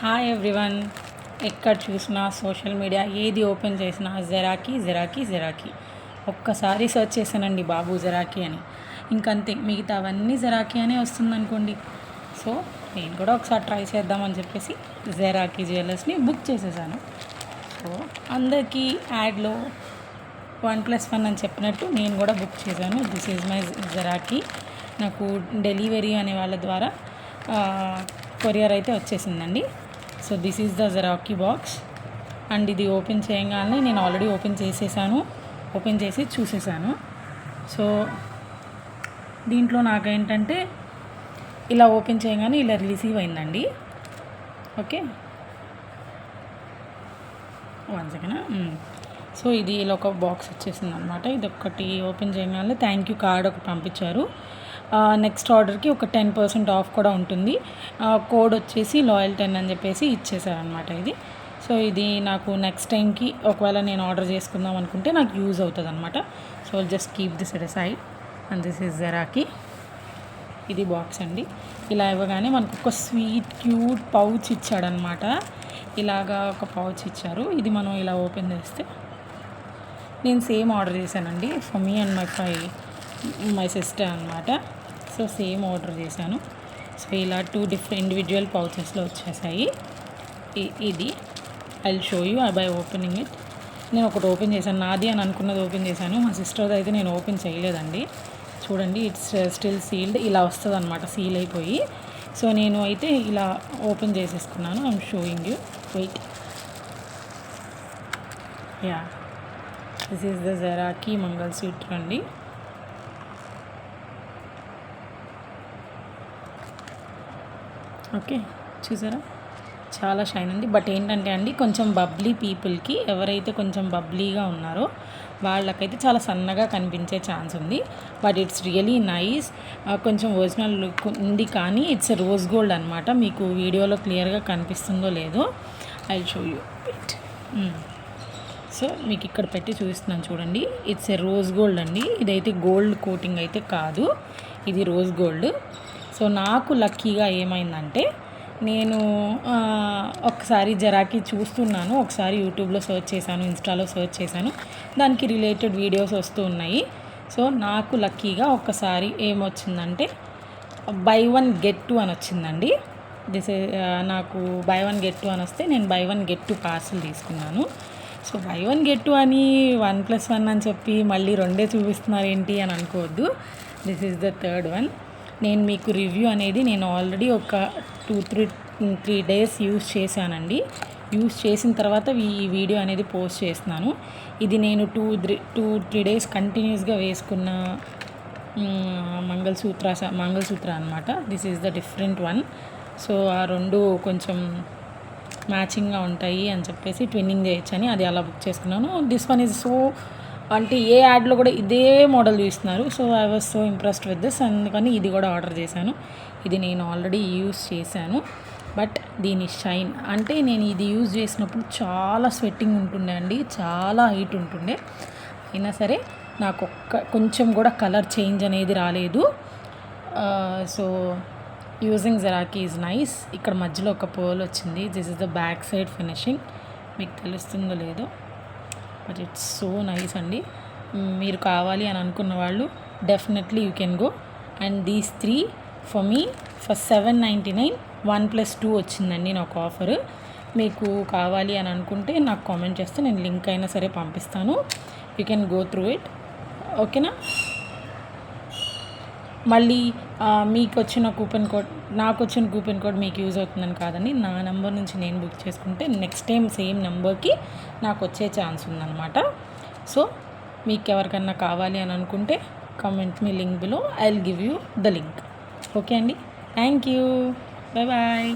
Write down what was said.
Hi everyone. ఎక్కడ చూసినా social media ఏది ఓపెన్ చేసినా జెరాకీ ఒక్కసారి సెర్చ్ చేశానండి బాబు జెరాకీ అని, ఇంకంతే మిగతా అవన్నీ జెరాకీ అనే వస్తుందనుకోండి. సో నేను కూడా ఒకసారి ట్రై చేద్దామని చెప్పేసి జెరాకీ జ్యువెలర్స్ని బుక్ చేసేసాను. సో అందరికీ యాడ్లో 1+1 అని చెప్పినట్టు నేను కూడా బుక్ చేశాను. This is my Jaraki. నాకు డెలివరీ అనే వాళ్ళ ద్వారా కొరియర్ అయితే వచ్చేసిందండి. So this is the Jaraki box. And ఇది ఓపెన్ చేయగానే నేను ఆల్రెడీ ఓపెన్ చేసి చూసేసాను. సో దీంట్లో నాకేంటంటే ఇలా ఓపెన్ చేయగానే ఇలా రిసీవ్ అయిందండి. Okay, 1 second. సో ఇది ఇలా ఒక బాక్స్ వచ్చేసింది అనమాట. ఇది ఒక్కటి ఓపెన్ చేయగానే థ్యాంక్ యూ కార్డ్ ఒకటి పంపించారు. నెక్స్ట్ ఆర్డర్కి ఒక 10% ఆఫ్ కూడా ఉంటుంది. కోడ్ వచ్చేసి Loyal10 అని చెప్పేసి ఇచ్చేసారనమాట ఇది. సో ఇది నాకు నెక్స్ట్ టైంకి ఒకవేళ నేను ఆర్డర్ చేసుకుందాం అనుకుంటే నాకు యూజ్ అవుతుంది అనమాట. So just keep this at side. And this is Jaraki. ఇది బాక్స్ అండి. ఇలా ఇవ్వగానే మనకు ఒక స్వీట్ క్యూట్ పౌచ్ ఇచ్చాడనమాట. ఇలాగా ఒక పౌచ్ ఇచ్చారు. ఇది మనం ఇలా ఓపెన్ చేస్తే నేను సేమ్ ఆర్డర్ చేశానండి. For me and my sister అనమాట. సో సేమ్ ఆర్డర్ చేశాను. సో ఇలా 2 డిఫరెంట్ ఇండివిజువల్ పౌచెస్లో వచ్చేసాయి. ఇది I will show you by opening it. నేను ఒకటి ఓపెన్ చేశాను, నాది అని అనుకున్నది ఓపెన్ చేశాను. మా సిస్టర్ది అయితే నేను ఓపెన్ చేయలేదండి. చూడండి, ఇట్స్ స్టిల్ సీల్డ్. ఇలా వస్తుంది అనమాట, సీల్ అయిపోయి. సో నేను అయితే ఇలా ఓపెన్ చేసేసుకున్నాను. I'm showing you, wait. Yeah, this is the Jaraki mangalsutra అండి. ఓకే, చూసారా, చాలా షైన్ ఉంది. బట్ ఏంటంటే అండి, కొంచెం బబ్లీ పీపుల్కి, ఎవరైతే కొంచెం బబ్లీగా ఉన్నారో వాళ్ళకైతే చాలా సన్నగా కనిపించే ఛాన్స్ ఉంది. But it's really nice. కొంచెం ఒరిజినల్ లుక్ ఉంది, కానీ ఇట్స్ రోజ్ గోల్డ్ అనమాట. మీకు వీడియోలో క్లియర్గా కనిపిస్తుందో లేదో, I will show you it. So మీకు ఇక్కడ పెట్టి చూపిస్తున్నాను చూడండి. ఇట్స్ ఏ రోజ్ గోల్డ్ అండి. ఇదైతే గోల్డ్ కోటింగ్ అయితే కాదు, ఇది రోజ్ గోల్డ్. సో నాకు లక్కీగా ఏమైందంటే, నేను ఒకసారి జెరాకీ చూస్తున్నాను, ఒకసారి యూట్యూబ్లో సెర్చ్ చేశాను, ఇన్స్టాలో సెర్చ్ చేశాను, దానికి రిలేటెడ్ వీడియోస్ వస్తూ ఉన్నాయి. సో నాకు లక్కీగా ఒక్కసారి ఏమొచ్చిందంటే బై 1 get 2 అని వచ్చిందండి. నాకు బై 1 get 2 అని వస్తే నేను బై 1 get 2 పార్సల్ తీసుకున్నాను. సో బై 1 get 2 అని 1+1 అని చెప్పి మళ్ళీ 2 చూపిస్తున్నారు ఏంటి అని అనుకోవద్దు. This is the third one. నేను మీకు రివ్యూ అనేది నేను ఆల్రెడీ ఒక 2-3 days యూస్ చేశానండి. యూస్ చేసిన తర్వాత ఈ వీడియో అనేది పోస్ట్ చేస్తున్నాను. ఇది నేను 2-3 days కంటిన్యూస్గా వేసుకున్న మంగళసూత్ర అనమాట. This is the different one. So ఆ 2 కొంచెం మ్యాచింగ్గా ఉంటాయి అని చెప్పేసి ట్విన్నింగ్ చేయొచ్చని అది అలా బుక్ చేసుకున్నాను. దిస్ వన్ ఈజ్ సో, అంటే ఏ యాడ్లో కూడా ఇదే మోడల్ చూస్తున్నారు. So I was so impressed with this, అందుకని ఇది కూడా ఆర్డర్ చేశాను. ఇది నేను ఆల్రెడీ యూస్ చేశాను. బట్ దీని షైన్ అంటే, నేను ఇది యూజ్ చేసినప్పుడు చాలా స్వెట్టింగ్ ఉంటుండే అండి, చాలా హీట్ ఉంటుండే. అయినా సరే నాకు కొంచెం కూడా కలర్ చేంజ్ అనేది రాలేదు. So using Jaraki is nice. ఇక్కడ మధ్యలో ఒక పర్ల్ వచ్చింది. This is the back side finishing. మీకు తెలుస్తుందో లేదో, బట్ ఇట్స్ సో నైస్ అండి. మీరు కావాలి అని అనుకున్న వాళ్ళు definitely you can go. And these 3 for me for 799 1+2 వచ్చిందండి నాకు ఆఫర్. మీకు కావాలి అని అనుకుంటే నాకు కామెంట్ చేస్తే నేను లింక్ అయినా సరే పంపిస్తాను. You can go through it. ఓకేనా? మళ్ళీ మీకు వచ్చిన కూపెన్ కోడ్, నాకు వచ్చిన కూపెన్ కోడ్ మీకు యూజ్ అవుతుందని కాదండి. నా నెంబర్ నుంచి నేను బుక్ చేసుకుంటే నెక్స్ట్ టైం సేమ్ నెంబర్కి నాకు వచ్చే ఛాన్స్ ఉందన్నమాట. సో మీకు ఎవరికన్నా కావాలి అని అనుకుంటే comment me link below, I will give you the link. Okay అండి, థ్యాంక్ యూ, బాయ్ బాయ్.